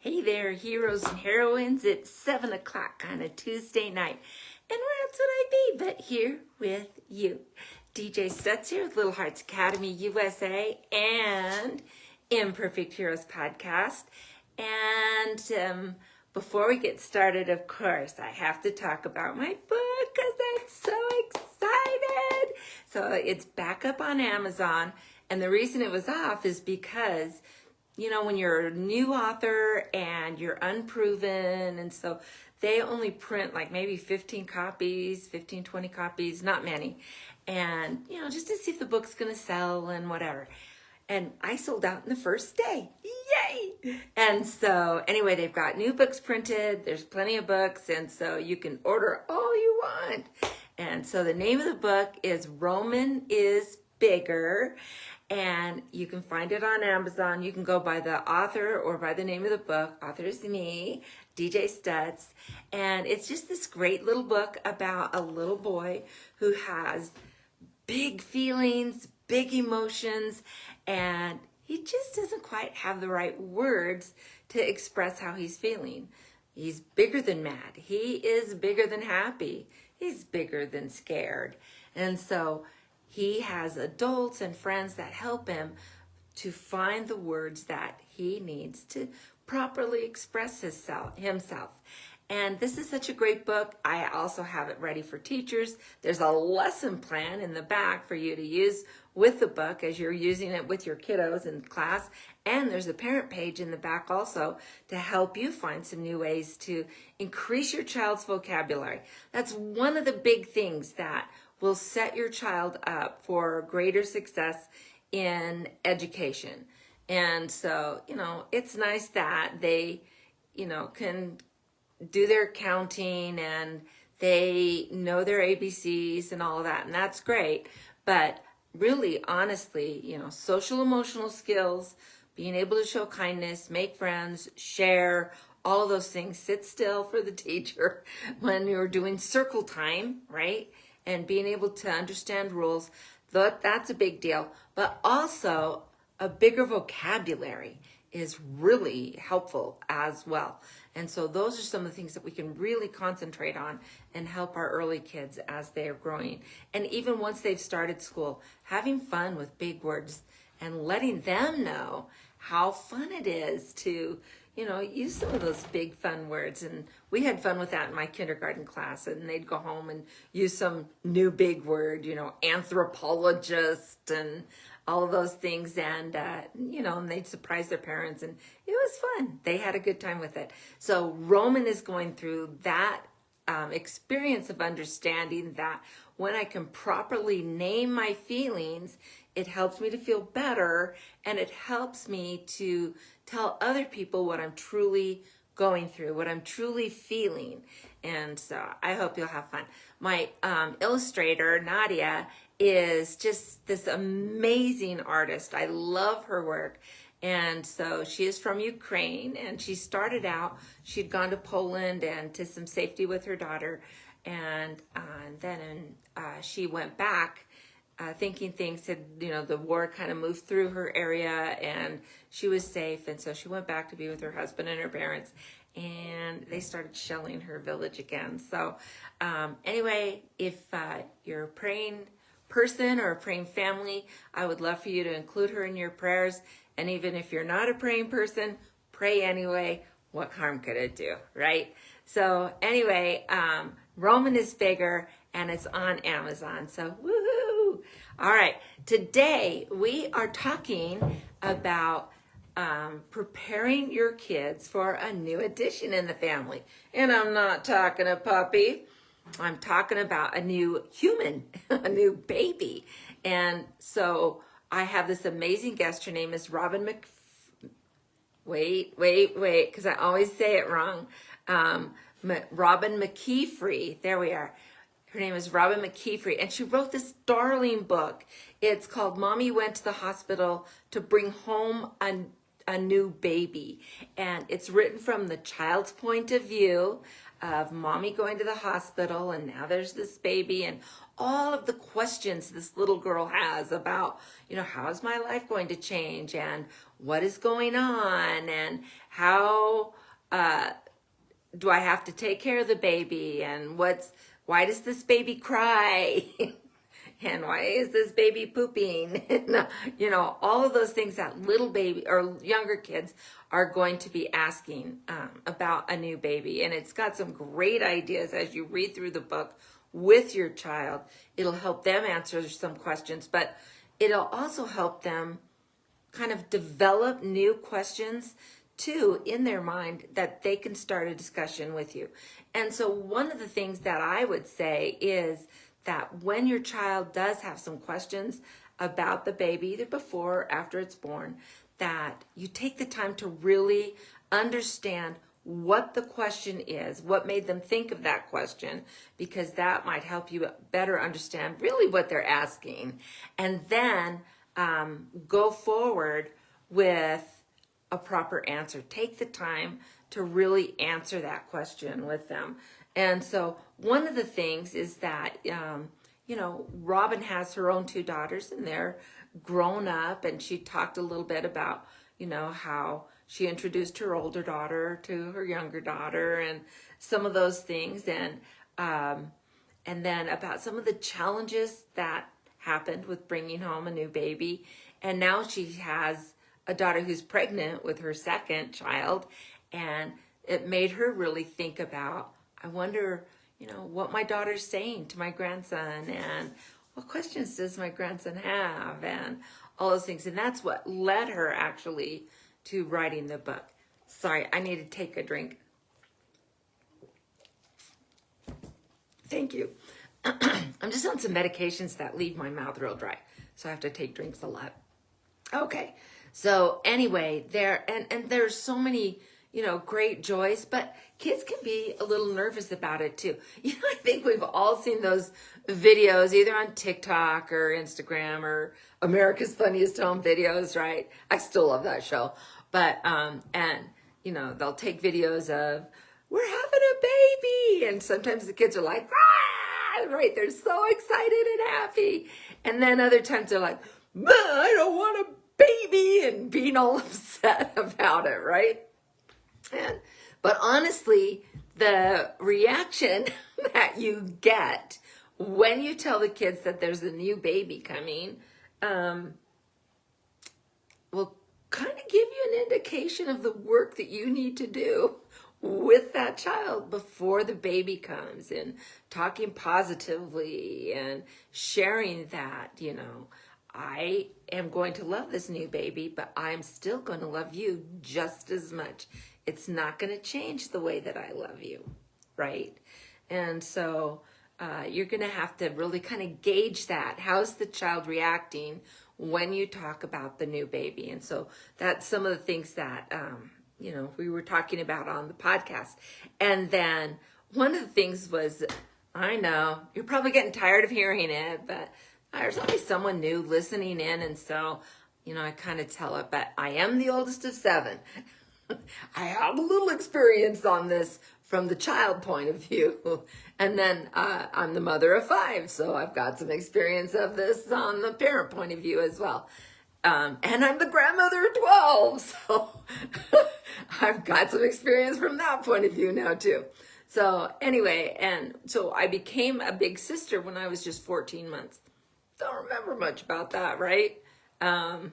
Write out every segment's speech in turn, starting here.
Hey there, heroes and heroines. It's 7 o'clock on a Tuesday night. And where else would I be but here with you? DJ Stutz here with Little Hearts Academy USA and Imperfect Heroes Podcast. And before we get started, of course, I have to talk about my book because I'm so excited. So it's back up on Amazon. And the reason it was off is because when you're a new author and you're unproven, and so they only print like maybe 15 copies, 15, 20 copies, not many. And, just to see if the book's going to sell and whatever. And I sold out in the first day. Yay! And so anyway, they've got new books printed. There's plenty of books. And so you can order all you want. And so the name of the book is Robyn is Bigger. And you can find it on Amazon. You can go by the author or by the name of the book. Author is me, DJ Stutz. And it's just this great little book about a little boy who has big feelings, big emotions, and he just doesn't quite have the right words to express how he's feeling. He's bigger than mad. He is bigger than happy. He's bigger than scared. And so he has adults and friends that help him to find the words that he needs to properly express himself. And this is such a great book. I also have it ready for teachers. There's a lesson plan in the back for you to use with the book as you're using it with your kiddos in class. And there's a parent page in the back also to help you find some new ways to increase your child's vocabulary. That's one of the big things that will set your child up for greater success in education. And so, it's nice that they, can do their counting and they know their ABCs and all of that. And that's great. But really, honestly, social emotional skills, being able to show kindness, make friends, share, all of those things, sit still for the teacher when you're doing circle time, right? And being able to understand rules, that's a big deal. But also, a bigger vocabulary is really helpful as well. And so those are some of the things that we can really concentrate on and help our early kids as they are growing. And even once they've started school, having fun with big words and letting them know how fun it is to use some of those big fun words. And we had fun with that in my kindergarten class, and they'd go home and use some new big word, anthropologist and all of those things. And, and they'd surprise their parents, and it was fun. They had a good time with it. So Robyn is going through that experience of understanding that when I can properly name my feelings, it helps me to feel better, and it helps me to tell other people what I'm truly going through, what I'm truly feeling. And so I hope you'll have fun. My illustrator, Nadia, is just this amazing artist. I love her work. And so she is from Ukraine, and she started out, she'd gone to Poland and to some safety with her daughter. And then she went back thinking things had, the war kind of moved through her area and she was safe. And so she went back to be with her husband and her parents, and they started shelling her village again. So anyway, if you're a praying person or a praying family, I would love for you to include her in your prayers. And even if you're not a praying person, pray anyway. What harm could it do, right? So anyway, Robyn is Bigger, and it's on Amazon. So woohoo! All right, today we are talking about preparing your kids for a new addition in the family. And I'm not talking a puppy. I'm talking about a new human, a new baby. And so I have this amazing guest. Her name is Robyn Wait, because I always say it wrong. Robyn Mckeefrey. There we are. Her name is Robyn Mckeefrey, and she wrote this darling book. It's called Mommy Went to the Hospital to Bring Home a New Baby. And it's written from the child's point of view of mommy going to the hospital, and now there's this baby, and all of the questions this little girl has about, how is my life going to change, and what is going on, and how do I have to take care of the baby, and why does this baby cry? And why is this baby pooping? And, all of those things that little baby or younger kids are going to be asking about a new baby. And it's got some great ideas as you read through the book with your child. It'll help them answer some questions, but it'll also help them kind of develop new questions too in their mind that they can start a discussion with you. And so one of the things that I would say is that when your child does have some questions about the baby, either before or after it's born, that you take the time to really understand what the question is, what made them think of that question, because that might help you better understand really what they're asking. And then go forward with a proper answer. Take the time to really answer that question with them. And so one of the things is that, Robyn has her own 2 daughters, and they're grown up, and she talked a little bit about, how she introduced her older daughter to her younger daughter and some of those things. And then about some of the challenges that happened with bringing home a new baby. And now she has a daughter who's pregnant with her second child, and it made her really think about, I wonder, what my daughter's saying to my grandson, and what questions does my grandson have, and all those things. And that's what led her actually to writing the book. Sorry, I need to take a drink. Thank you. I'm just on some medications that leave my mouth real dry, so I have to take drinks a lot. Okay, so anyway, there's so many, great joys, but kids can be a little nervous about it too. I think we've all seen those videos either on TikTok or Instagram or America's Funniest Home Videos, right? I still love that show. But, they'll take videos of, we're having a baby. And sometimes the kids are like, ah, right? They're so excited and happy. And then other times they're like, I don't want a baby, and being all upset about it, right? But honestly, the reaction that you get when you tell the kids that there's a new baby coming will kind of give you an indication of the work that you need to do with that child before the baby comes, and talking positively and sharing that, I am going to love this new baby, but I'm still going to love you just as much. It's not going to change the way that I love you, right? And so you're going to have to really kind of gauge that. How's the child reacting when you talk about the new baby? And so that's some of the things that, we were talking about on the podcast. And then one of the things was, I know, you're probably getting tired of hearing it, but there's always someone new listening in. And so, I kind of tell it, but I am the oldest of 7. I have a little experience on this from the child point of view. And then I'm the mother of 5, so I've got some experience of this on the parent point of view as well. And I'm the grandmother of 12, so I've got some experience from that point of view now too. So anyway, and so I became a big sister when I was just 14 months. Don't remember much about that, right? In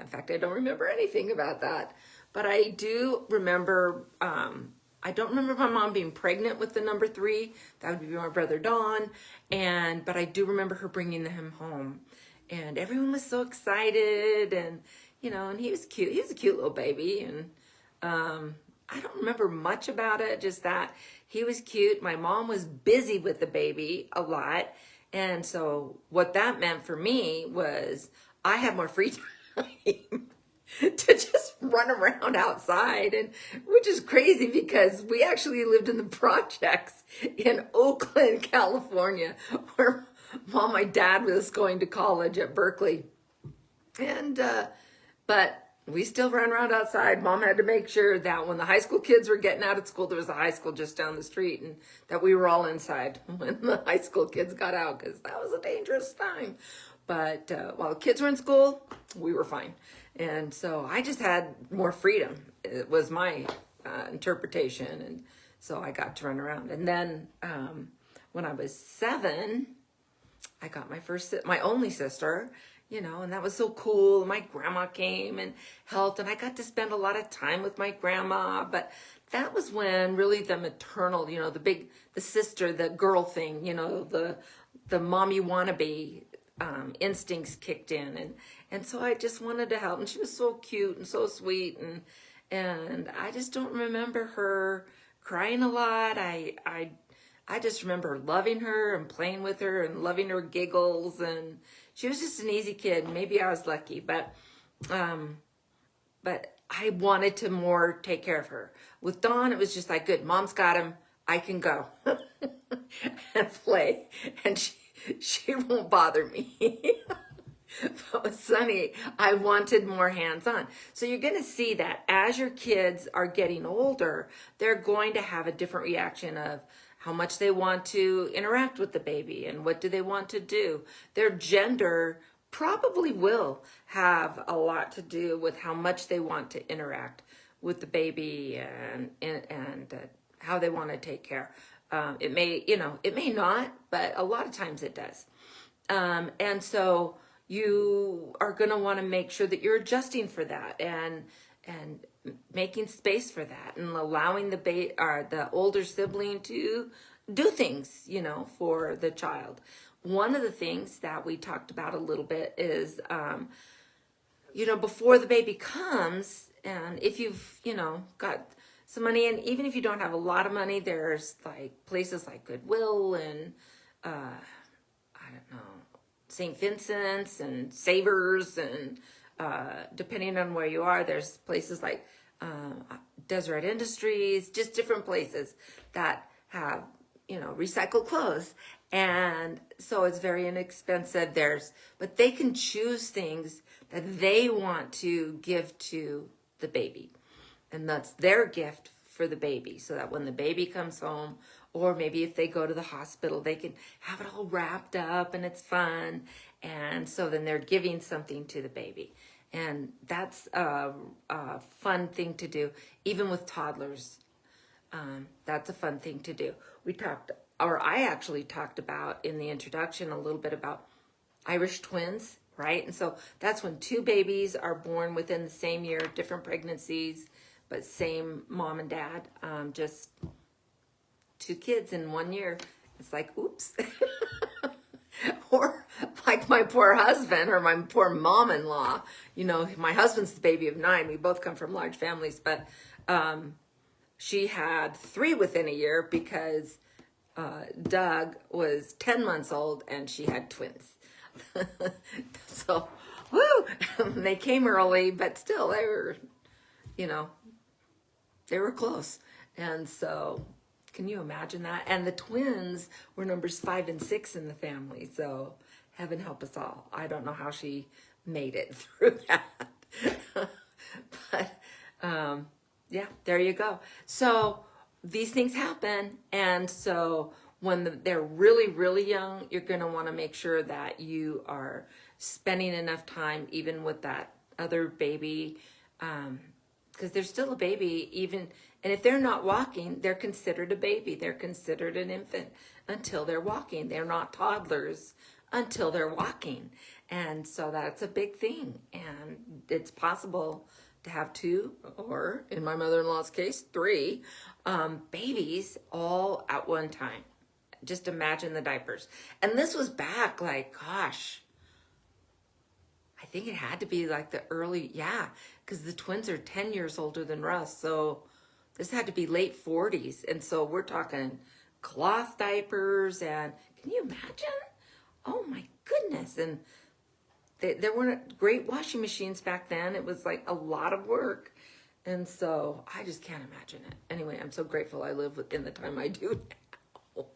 fact, I don't remember anything about that. But I do remember, I don't remember my mom being pregnant with the number 3. That would be my brother Don. But I do remember her bringing him home. And everyone was so excited. And, and he was cute. He was a cute little baby. And I don't remember much about it, just that he was cute. My mom was busy with the baby a lot. And so what that meant for me was I had more free time to just run around outside, and which is crazy because we actually lived in the projects in Oakland, California, where my dad was going to college at Berkeley. And but we still ran around outside. Mom had to make sure that when the high school kids were getting out of school, there was a high school just down the street, and that we were all inside when the high school kids got out, because that was a dangerous time. But while the kids were in school, we were fine. And so I just had more freedom. It was my interpretation. And so I got to run around. And then when I was 7, I got my only sister, and that was so cool. My grandma came and helped, and I got to spend a lot of time with my grandma. But that was when really the maternal, the sister, the girl thing, the mommy wannabe instincts kicked in, and so I just wanted to help. And she was so cute and so sweet, and I just don't remember her crying a lot. I just remember loving her and playing with her and loving her giggles, and she was just an easy kid. Maybe I was lucky, but I wanted to more take care of her. With Dawn, it was just like, good, Mom's got him. I can go and play, and she won't bother me. But with Sunny, I wanted more hands-on. So you're going to see that as your kids are getting older, they're going to have a different reaction of how much they want to interact with the baby and what do they want to do. Their gender probably will have a lot to do with how much they want to interact with the baby and how they want to take care. It may not, but a lot of times it does. And so you are going to want to make sure that you're adjusting for that and making space for that and allowing the older sibling to do things, for the child. One of the things that we talked about a little bit is, before the baby comes, and if you've, got some money, and even if you don't have a lot of money, there's like places like Goodwill and, I don't know, St. Vincent's and Savers, and depending on where you are, there's places like Deseret Industries, just different places that have, recycled clothes. And so it's very inexpensive. But they can choose things that they want to give to the baby. And that's their gift for the baby, so that when the baby comes home, or maybe if they go to the hospital, they can have it all wrapped up and it's fun. And so then they're giving something to the baby. And that's a fun thing to do, even with toddlers. That's a fun thing to do. I actually talked about in the introduction a little bit about Irish twins, right? And so that's when 2 babies are born within the same year, different pregnancies, but same mom and dad, just 2 kids in 1 year. It's like, oops. Or like my poor husband or my poor mom-in-law, my husband's the baby of 9. We both come from large families, but she had 3 within a year because Doug was 10 months old and she had twins. So, woo! They came early, but still they were close. And so, can you imagine that? And the twins were numbers 5 and 6 in the family. So, heaven help us all. I don't know how she made it through that. But, yeah, there you go. So, these things happen. And so, when they're really, really young, you're going to want to make sure that you are spending enough time even with that other baby, because they're still a baby, and if they're not walking, they're considered a baby. They're considered an infant until they're walking. They're not toddlers until they're walking. And so that's a big thing. And it's possible to have 2, or in my mother-in-law's case, 3 babies all at one time. Just imagine the diapers. And this was back gosh, I think it had to be like the early, because the twins are 10 years older than Russ. So this had to be late 40s. And so we're talking cloth diapers. And can you imagine? Oh my goodness. And there weren't great washing machines back then. It was like a lot of work. And so I just can't imagine it. Anyway, I'm so grateful I live in the time I do now.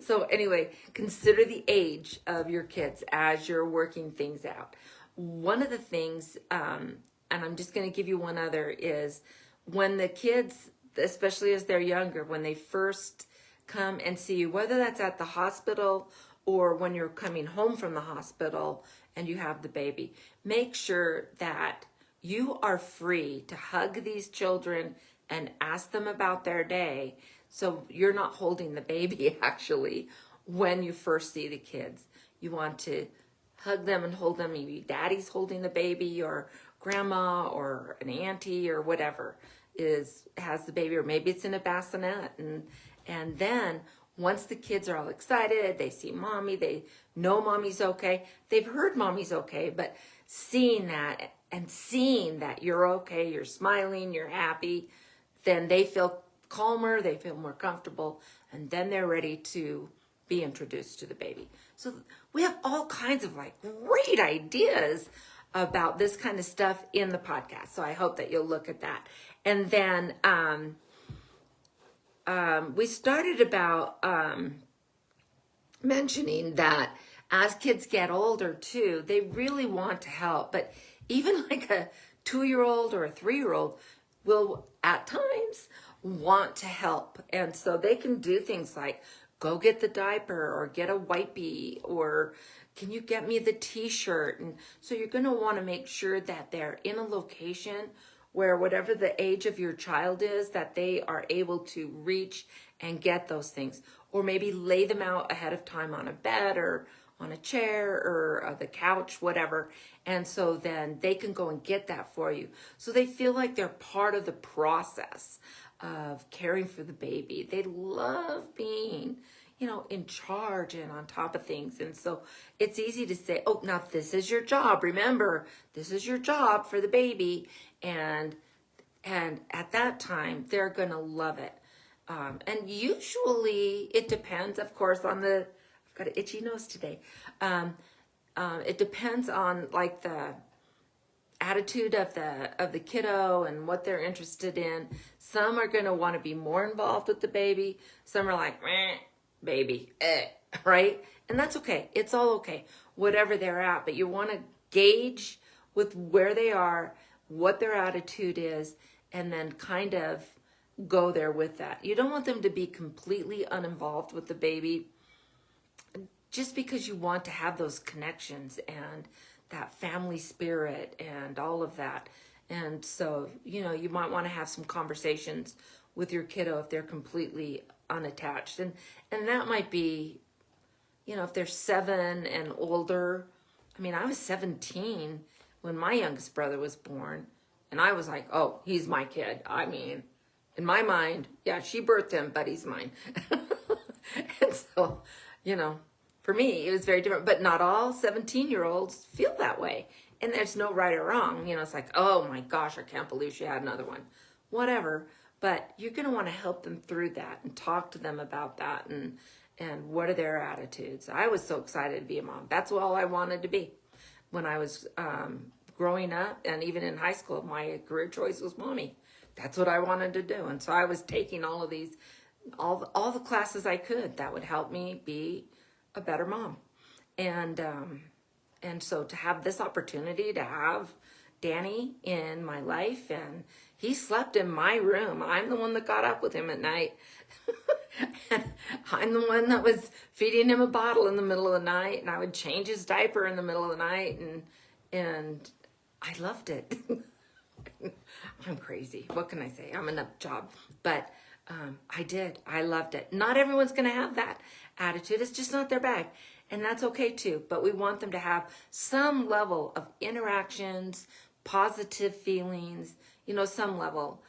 So anyway, consider the age of your kids as you're working things out. One of the things, and I'm just going to give you one other, is when the kids, especially as they're younger, when they first come and see you, whether that's at the hospital or when you're coming home from the hospital and you have the baby, make sure that you are free to hug these children and ask them about their day. So you're not holding the baby actually when you first see the kids. You want to hug them and hold them. Maybe daddy's holding the baby, or grandma or an auntie or whatever has the baby, or maybe it's in a bassinet. And then once the kids are all excited, they see mommy, they know mommy's okay. They've heard mommy's okay, but seeing that and seeing that you're okay, you're smiling, you're happy, then they feel calmer, they feel more comfortable, and then they're ready to be introduced to the baby. So we have all kinds of like great ideas about this kind of stuff in the podcast. So I hope that you'll look at that. And then we started about mentioning that as kids get older too, they really want to help. But even like a 2-year-old or a 3-year-old will at times want to help. And so they can do things like go get the diaper or get a wipey, or can you get me the t-shirt? And so you're going to want to make sure that they're in a location where whatever the age of your child is, that they are able to reach and get those things. Or maybe lay them out ahead of time on a bed or on a chair or the couch, whatever. And so then they can go and get that for you. So they feel like they're part of the process of caring for the baby. They love being, in charge and on top of things. And so it's easy to say, oh, now this is your job. Remember, this is your job for the baby. And at that time, they're going to love it. And usually it depends, of course, on I've got an itchy nose today. It depends on like the attitude of the kiddo and what they're interested in. Some are going to want to be more involved with the baby. Some are like, baby, right? And that's okay. It's all okay, whatever they're at. But you want to gauge with where they are, what their attitude is, and then kind of go there with that. You don't want them to be completely uninvolved with the baby just because you want to have those connections and that family spirit and all of that. And so, you might want to have some conversations with your kiddo if they're completely unattached. And that might be, if they're 7 and older. I mean, I was 17 when my youngest brother was born, and I was like, oh, he's my kid. I mean, in my mind, yeah, she birthed him, but he's mine. And so, for me, it was very different. But not all 17-year-olds feel that way. And there's no right or wrong. It's like, oh my gosh, I can't believe she had another one. Whatever. But you're going to want to help them through that and talk to them about that and what are their attitudes. I was so excited to be a mom. That's all I wanted to be. When I was growing up and even in high school, my career choice was mommy. That's what I wanted to do. And so I was taking all of these, all the classes I could that would help me be a better mom. And so to have this opportunity to have Danny in my life, and he slept in my room. I'm the one that got up with him at night. And I'm the one that was feeding him a bottle in the middle of the night, and I would change his diaper in the middle of the night, and I loved it. I'm crazy. What can I say? I'm a nut job. But I did. I loved it. Not everyone's going to have that attitude. It's just not their bag. And that's okay too. But we want them to have some level of interactions, positive feelings, some level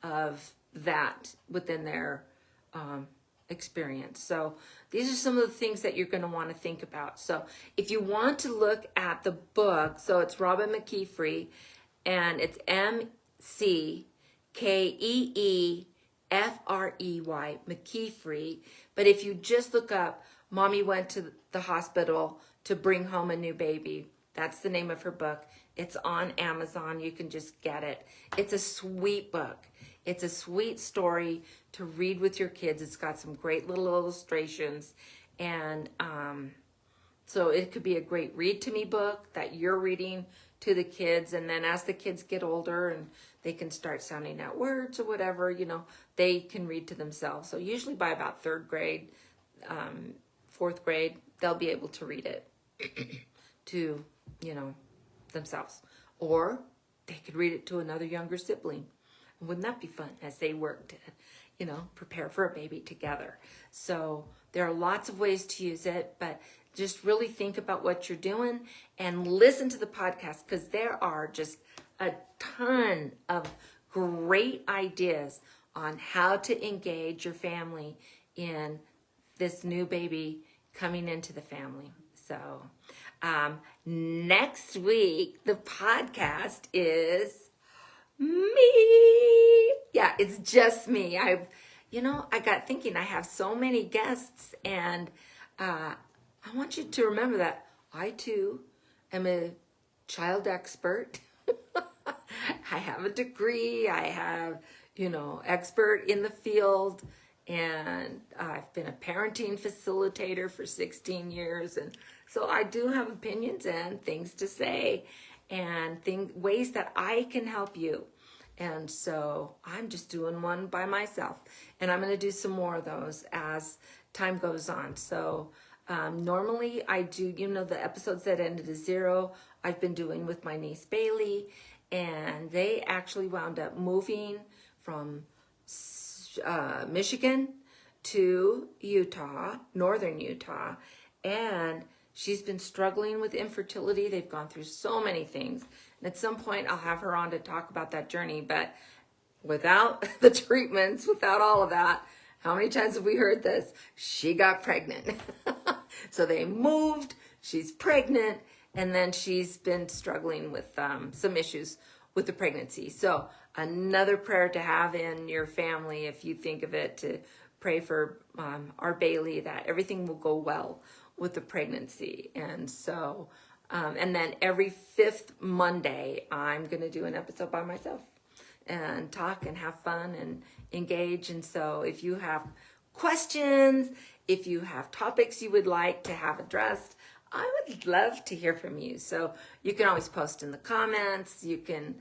of that within their experience. So these are some of the things that you're going to want to think about. So if you want to look at the book, so it's Robyn Mckeefrey, and it's Mckeefrey, Mckeefrey. But if you just look up, Mommy went to the hospital to bring home a new baby. That's the name of her book. It's on Amazon. You can just get it. It's a sweet book. It's a sweet story to read with your kids. It's got some great little illustrations. And so it could be a great read to me book that you're reading to the kids. And then as the kids get older and they can start sounding out words or whatever, they can read to themselves. So usually by about 3rd grade, 4th grade, they'll be able to read it to, themselves. Or they could read it to another younger sibling. Wouldn't that be fun as they work to, prepare for a baby together? So there are lots of ways to use it, but just really think about what you're doing and listen to the podcast, because there are just a ton of great ideas on how to engage your family in this new baby coming into the family. So next week, the podcast is me. Yeah, it's just me. I got thinking I have so many guests, and I want you to remember that I too am a child expert. I have a degree. I have, expert in the field, and I've been a parenting facilitator for 16 years. And so I do have opinions and things to say and ways that I can help you. And so I'm just doing one by myself, and I'm going to do some more of those as time goes on. So normally I do, the episodes that ended at 0, I've been doing with my niece Bailey, and they actually wound up moving from Michigan to Utah, northern Utah, and she's been struggling with infertility. They've gone through so many things. And at some point, I'll have her on to talk about that journey. But without the treatments, without all of that, how many times have we heard this? She got pregnant. So they moved, she's pregnant, and then she's been struggling with some issues with the pregnancy. So another prayer to have in your family, if you think of it, to pray for our Bailey, that everything will go well with the pregnancy. And so, and then every 5th Monday, I'm going to do an episode by myself and talk and have fun and engage. And so if you have questions, if you have topics you would like to have addressed, I would love to hear from you. So you can always post in the comments. You can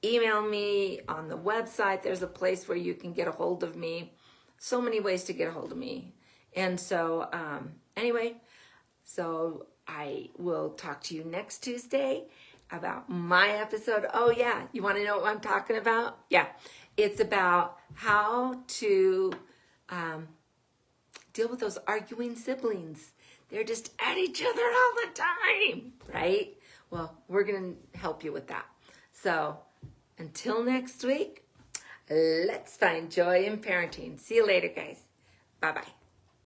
email me on the website. There's a place where you can get a hold of me. So many ways to get a hold of me. And so anyway, so I will talk to you next Tuesday about my episode. Oh yeah, you want to know what I'm talking about? Yeah, it's about how to deal with those arguing siblings. They're just at each other all the time, right? Well, we're going to help you with that. So until next week, let's find joy in parenting. See you later, guys. Bye-bye.